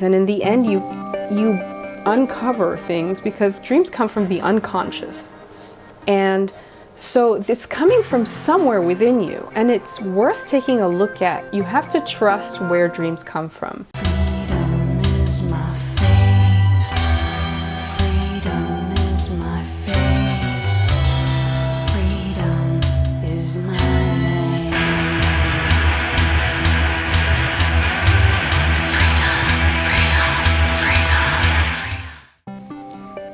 And in the end, you uncover things because dreams come from the unconscious. And so it's coming from somewhere within you, and it's worth taking a look at. You have to trust where dreams come from. Freedom is my fate. Freedom is my face. Freedom is my name.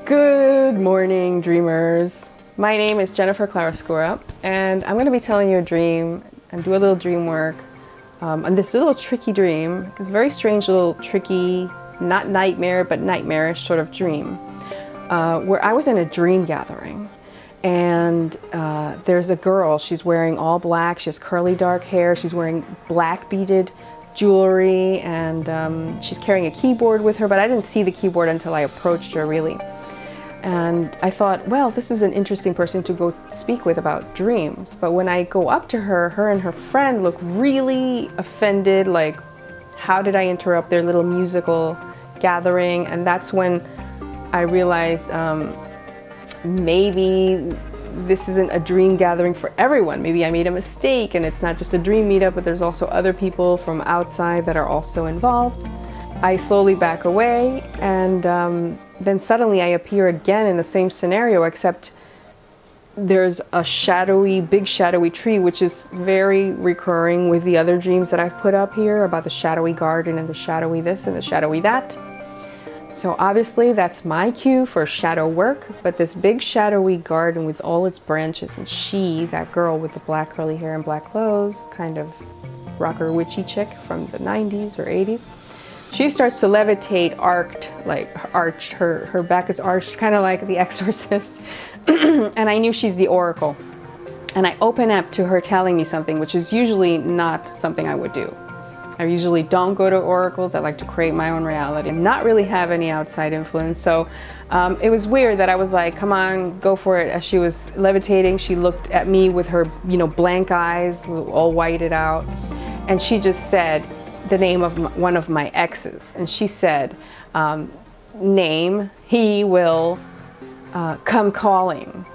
Good morning, dreamers. My name is Jennifer Clarascura, and I'm going to be telling you a dream and do a little dream work on this little tricky dream. It's a very strange little tricky, not nightmare, but nightmarish sort of dream, where I was in a dream gathering, and there's a girl. She's wearing all black. She has curly dark hair. She's wearing black beaded jewelry, and she's carrying a keyboard with her, but I didn't see the keyboard until I approached her, really. And I thought, well, this is an interesting person to go speak with about dreams. But when I go up to her, her and her friend look really offended, like, how did I interrupt their little musical gathering? And that's when I realized maybe this isn't a dream gathering for everyone. Maybe I made a mistake and it's not just a dream meetup, but there's also other people from outside that are also involved. I slowly back away, and then suddenly I appear again in the same scenario, except there's a big shadowy tree, which is very recurring with the other dreams that I've put up here about the shadowy garden and the shadowy this and the shadowy that. So obviously that's my cue for shadow work, but this big shadowy garden with all its branches, and she, that girl with the black curly hair and black clothes, kind of rocker witchy chick from the 90s or 80s, she starts to levitate, arched, her back is arched, kind of like the Exorcist. And I knew she's the Oracle. And I open up to her telling me something, which is usually not something I would do. I usually don't go to oracles. I like to create my own reality and not really have any outside influence. So it was weird that I was like, come on, go for it. As she was levitating, she looked at me with her, blank eyes, all whited out. And she just said the name of one of my exes. And she said, name, he will come calling.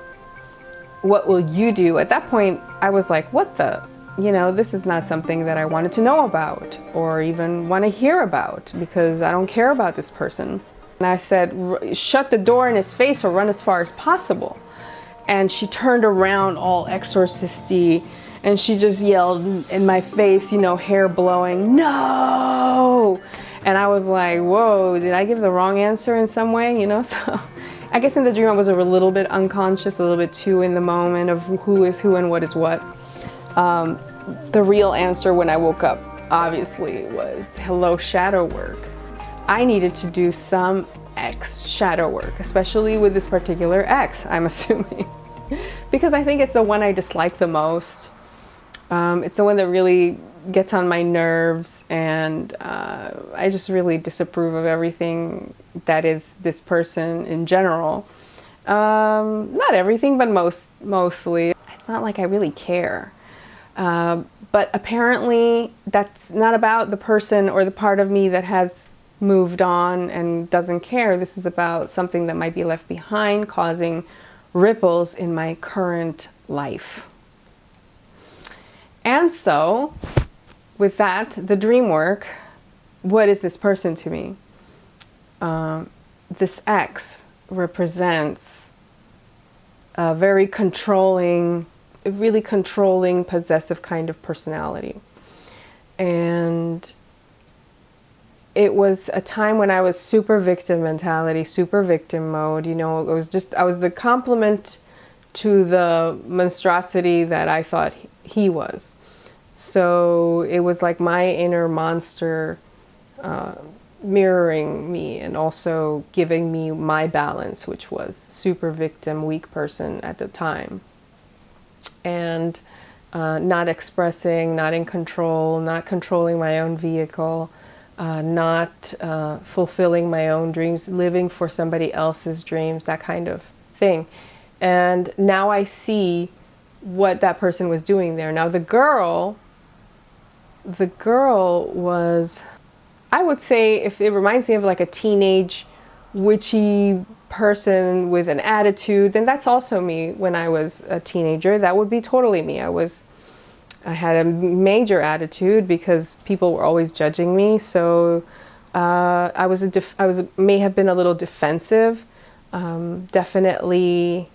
What will you do? At that point, I was like, what the? This is not something that I wanted to know about or even want to hear about, because I don't care about this person. And I said, shut the door in his face or run as far as possible. And she turned around all exorcisty, and she just yelled in my face, hair blowing, no! And I was like, whoa, did I give the wrong answer in some way, So I guess in the dream I was a little bit unconscious, a little bit too in the moment of who is who and what is what. The real answer when I woke up, obviously, was hello, shadow work. I needed to do some ex shadow work, especially with this particular ex, I'm assuming. Because I think it's the one I dislike the most. It's the one that really gets on my nerves, and I just really disapprove of everything that is this person in general. Not everything, but mostly. It's not like I really care. But apparently that's not about the person or the part of me that has moved on and doesn't care. This is about something that might be left behind, causing ripples in my current life. And so, with that, the dream work, what is this person to me? This ex represents a very really controlling, possessive kind of personality. And it was a time when I was super victim mentality, super victim mode. I was the complement to the monstrosity that I thought he was. So it was like my inner monster mirroring me and also giving me my balance, which was super victim, weak person at the time. And not expressing, not in control, not controlling my own vehicle, not fulfilling my own dreams, living for somebody else's dreams, that kind of thing. And now I see what that person was doing there. Now the girl was, I would say if it reminds me of like a teenage witchy person with an attitude, then that's also me when I was a teenager. That would be totally me. I had a major attitude because people were always judging me. So may have been a little defensive. Definitely,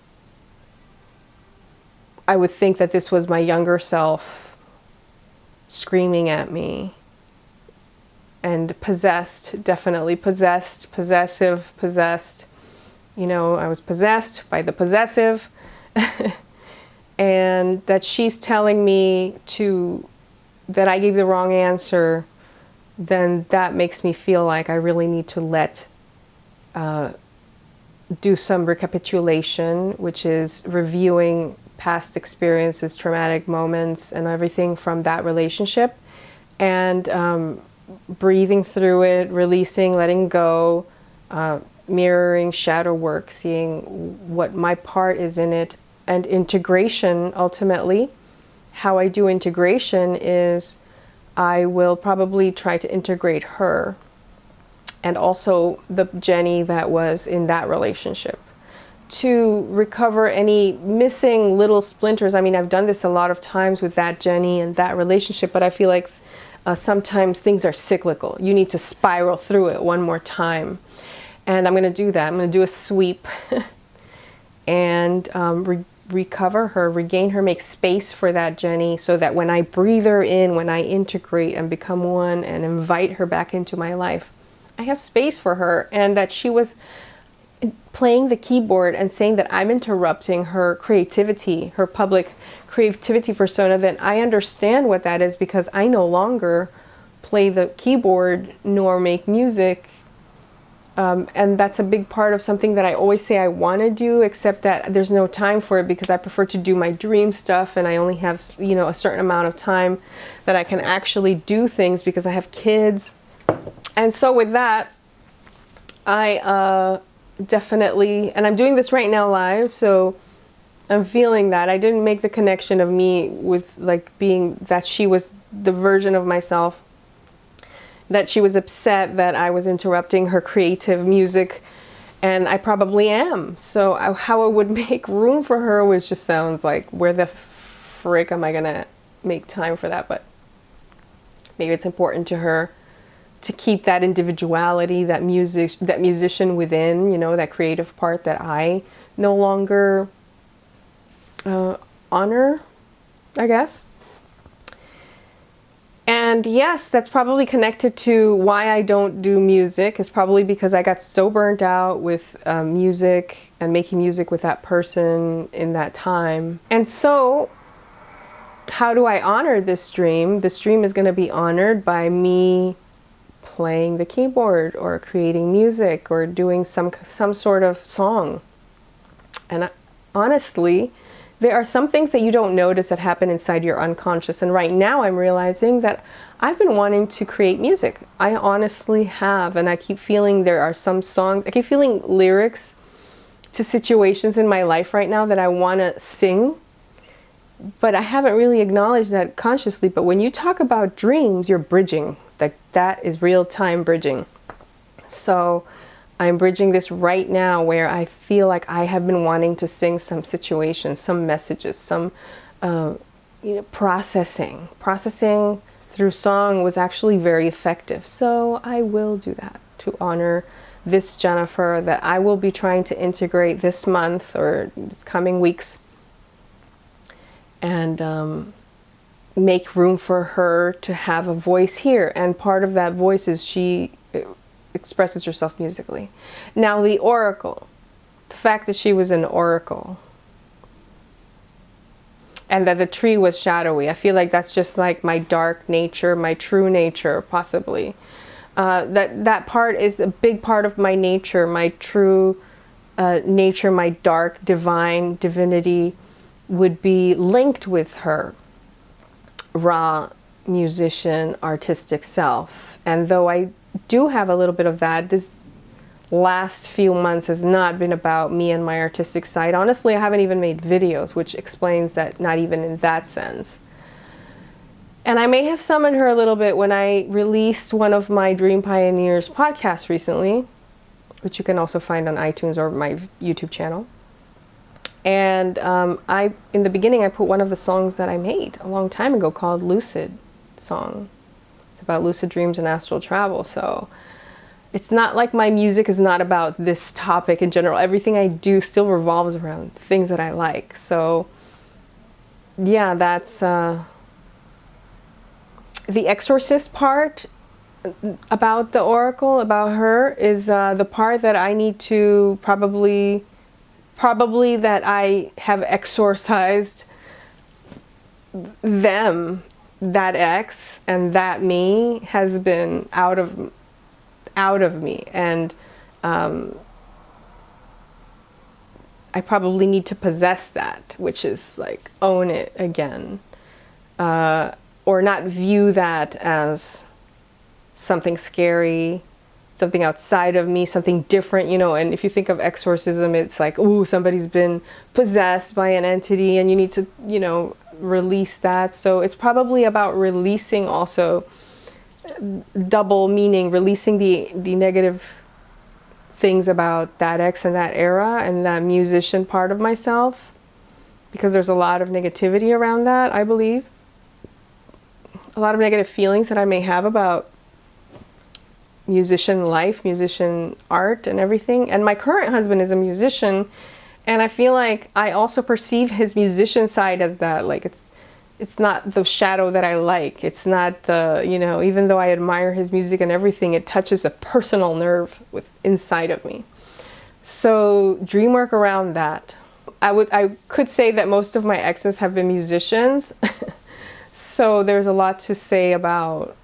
I would think that this was my younger self screaming at me. And possessed, definitely possessed, possessive, possessed. You know, I was possessed by the possessive. And that she's telling me that I gave the wrong answer, then that makes me feel like I really need to do some recapitulation, which is reviewing past experiences, traumatic moments, and everything from that relationship. And breathing through it, releasing, letting go, mirroring shadow work, seeing what my part is in it, and integration. Ultimately, how I do integration is I will probably try to integrate her and also the Jenny that was in that relationship to recover any missing little splinters. I mean, I've done this a lot of times with that Jenny and that relationship, but I feel like sometimes things are cyclical. You need to spiral through it one more time. And I'm going to do that. I'm going to do a sweep and recover her, regain her, make space for that Jenny so that when I breathe her in, when I integrate and become one and invite her back into my life, I have space for her. And that she was playing the keyboard and saying that I'm interrupting her creativity, her public creativity persona, then I understand what that is because I no longer play the keyboard nor make music. And that's a big part of something that I always say I want to do, except that there's no time for it because I prefer to do my dream stuff and I only have, you know, a certain amount of time that I can actually do things because I have kids. And so with that, I definitely, and I'm doing this right now live, so I'm feeling that. I didn't make the connection of me with like being that she was the version of myself, that she was upset that I was interrupting her creative music, and I probably am. So how I would make room for her, which just sounds like, where the frick am I gonna make time for that? But maybe it's important to her to keep that individuality, that musician within, you know, that creative part that I no longer honor, I guess. And yes, that's probably connected to why I don't do music. It's probably because I got so burnt out with music and making music with that person in that time. And so how do I honor this dream? This dream is going to be honored by me playing the keyboard or creating music or doing some sort of song. And honestly, there are some things that you don't notice that happen inside your unconscious. And right now I'm realizing that I've been wanting to create music. I honestly have. And I keep feeling there are some songs, I keep feeling lyrics to situations in my life right now that I want to sing. But I haven't really acknowledged that consciously. But when you talk about dreams, you're bridging. That is real-time bridging. So I'm bridging this right now where I feel like I have been wanting to sing some situations, some messages, some processing. Processing through song was actually very effective. So I will do that to honor this Jennifer that I will be trying to integrate this month or this coming weeks. And make room for her to have a voice here. And part of that voice is she expresses herself musically. Now the oracle, the fact that she was an oracle and that the tree was shadowy, I feel like that's just like my dark nature, my true nature, possibly. That part is a big part of my nature, my true nature, my dark divine divinity would be linked with her raw musician artistic self. And though I do have a little bit of that, this last few months has not been about me and my artistic side. Honestly, I haven't even made videos, which explains that not even in that sense. And I may have summoned her a little bit when I released one of my Dream Pioneers podcasts recently, which you can also find on iTunes or my YouTube channel. And in the beginning, I put one of the songs that I made a long time ago called Lucid Song. It's about lucid dreams and astral travel. So it's not like my music is not about this topic in general. Everything I do still revolves around things that I like. So yeah, that's the Exorcist part about the oracle, about her, is the part that I need to probably that I have exorcised them, that ex and that me has been out of me, and I probably need to possess that, which is like own it again, or not view that as something scary, something outside of me, something different, you know. And if you think of exorcism, it's like, ooh, somebody's been possessed by an entity and you need to, you know, release that. So it's probably about releasing, also double meaning, releasing the negative things about that ex and that era and that musician part of myself, because there's a lot of negativity around that, I believe. A lot of negative feelings that I may have about musician life, musician art and everything. And my current husband is a musician, and I feel like I also perceive his musician side as that, like it's not the shadow that I like. It's not the, you know, even though I admire his music and everything, it touches a personal nerve inside of me. So dreamwork around that. I could say that most of my exes have been musicians. So there's a lot to say about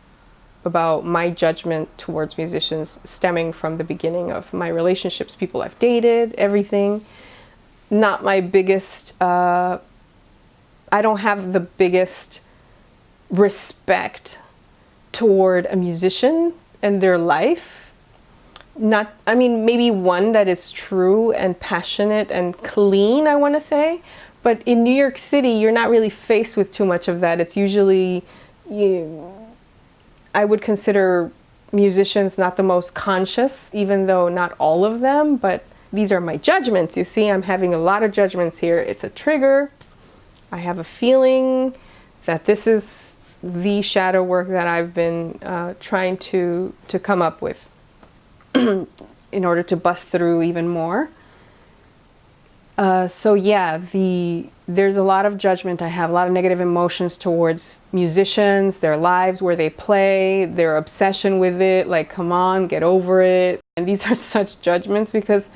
my judgment towards musicians stemming from the beginning of my relationships, people I've dated, everything. Not my biggest, I don't have the biggest respect toward a musician and their life. Not, I mean, maybe one that is true and passionate and clean, I want to say. But in New York City, you're not really faced with too much of that. It's usually, I would consider musicians not the most conscious, even though not all of them, but these are my judgments. You see, I'm having a lot of judgments here. It's a trigger. I have a feeling that this is the shadow work that I've been trying to come up with in order to bust through even more. So yeah, there's a lot of judgment. I have a lot of negative emotions towards musicians, their lives, where they play, their obsession with it. Like, come on, get over it. And these are such judgments because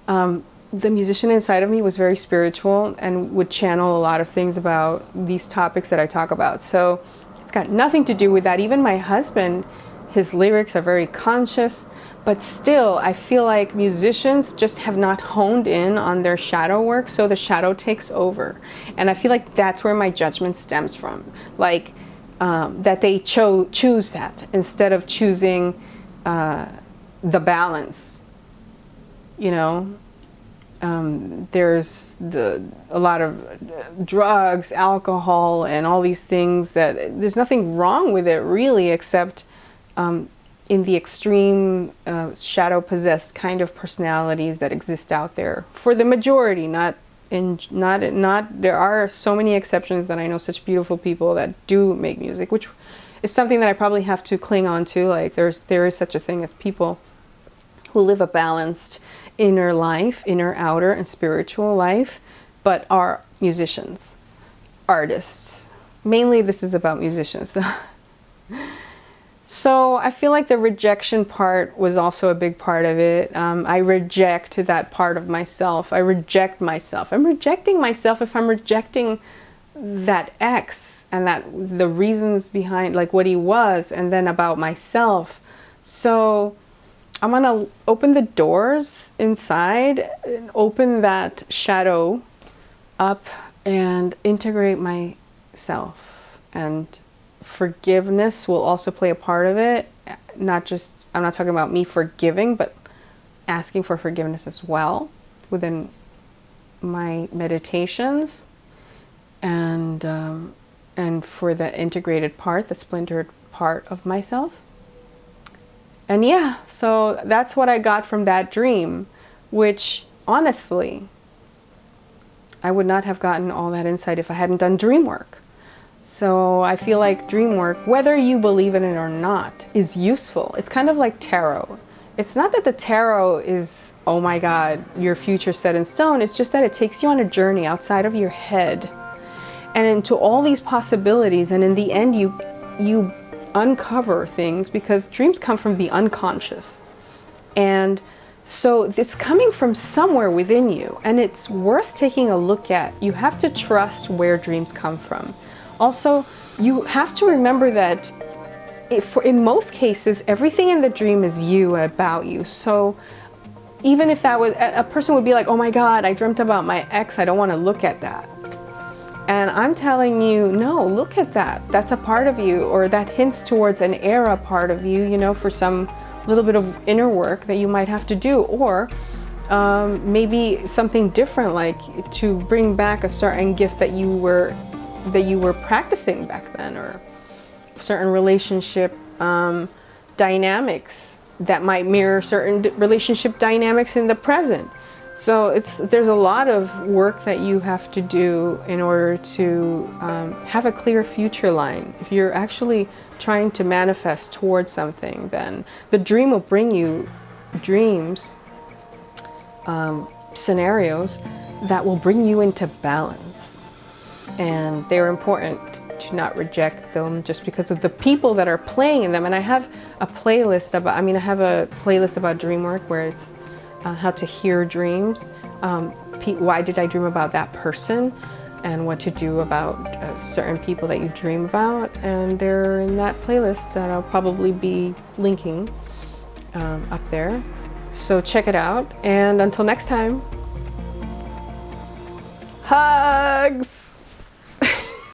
the musician inside of me was very spiritual and would channel a lot of things about these topics that I talk about. So it's got nothing to do with that. Even my husband, his lyrics are very conscious. But still, I feel like musicians just have not honed in on their shadow work, so the shadow takes over. And I feel like that's where my judgment stems from. Like, that they choose that instead of choosing the balance. You know, there's a lot of drugs, alcohol, and all these things that there's nothing wrong with it really, except in the extreme shadow-possessed kind of personalities that exist out there for the majority. Not there are so many exceptions that I know, such beautiful people that do make music, which is something that I probably have to cling on to. Like there is such a thing as people who live a balanced inner life, inner, outer, and spiritual life, but are musicians, artists. Mainly this is about musicians though. So I feel like the rejection part was also a big part of it. I reject that part of myself. I reject myself. I'm rejecting myself if I'm rejecting that ex and that the reasons behind, like what he was, and then about myself. So I'm gonna open the doors inside, and open that shadow up and integrate myself. And forgiveness will also play a part of it. Not just, I'm not talking about me forgiving, but asking for forgiveness as well within my meditations. And and for the integrated part, the splintered part of myself. And yeah, so that's what I got from that dream, which honestly, I would not have gotten all that insight if I hadn't done dream work. So I feel like dream work, whether you believe in it or not, is useful. It's kind of like tarot. It's not that the tarot is, oh my God, your future set in stone. It's just that it takes you on a journey outside of your head and into all these possibilities. And in the end, you uncover things, because dreams come from the unconscious. And so it's coming from somewhere within you, and it's worth taking a look at. You have to trust where dreams come from. Also, you have to remember that in most cases, everything in the dream is you, about you. So even if that was, a person would be like, oh my God, I dreamt about my ex, I don't want to look at that. And I'm telling you, no, look at that. That's a part of you, or that hints towards an era part of you, you know, for some little bit of inner work that you might have to do. Or maybe something different, like to bring back a certain gift that you were practicing back then, or certain relationship dynamics that might mirror certain relationship dynamics in the present. So there's a lot of work that you have to do in order to have a clear future line. If you're actually trying to manifest towards something, then the dream will bring you dreams, scenarios that will bring you into balance. And they're important to not reject them just because of the people that are playing in them. And I have a playlist about, I have a playlist about dream work where it's how to hear dreams, why did I dream about that person, and what to do about certain people that you dream about. And they're in that playlist that I'll probably be linking up there. So check it out. And until next time, hugs!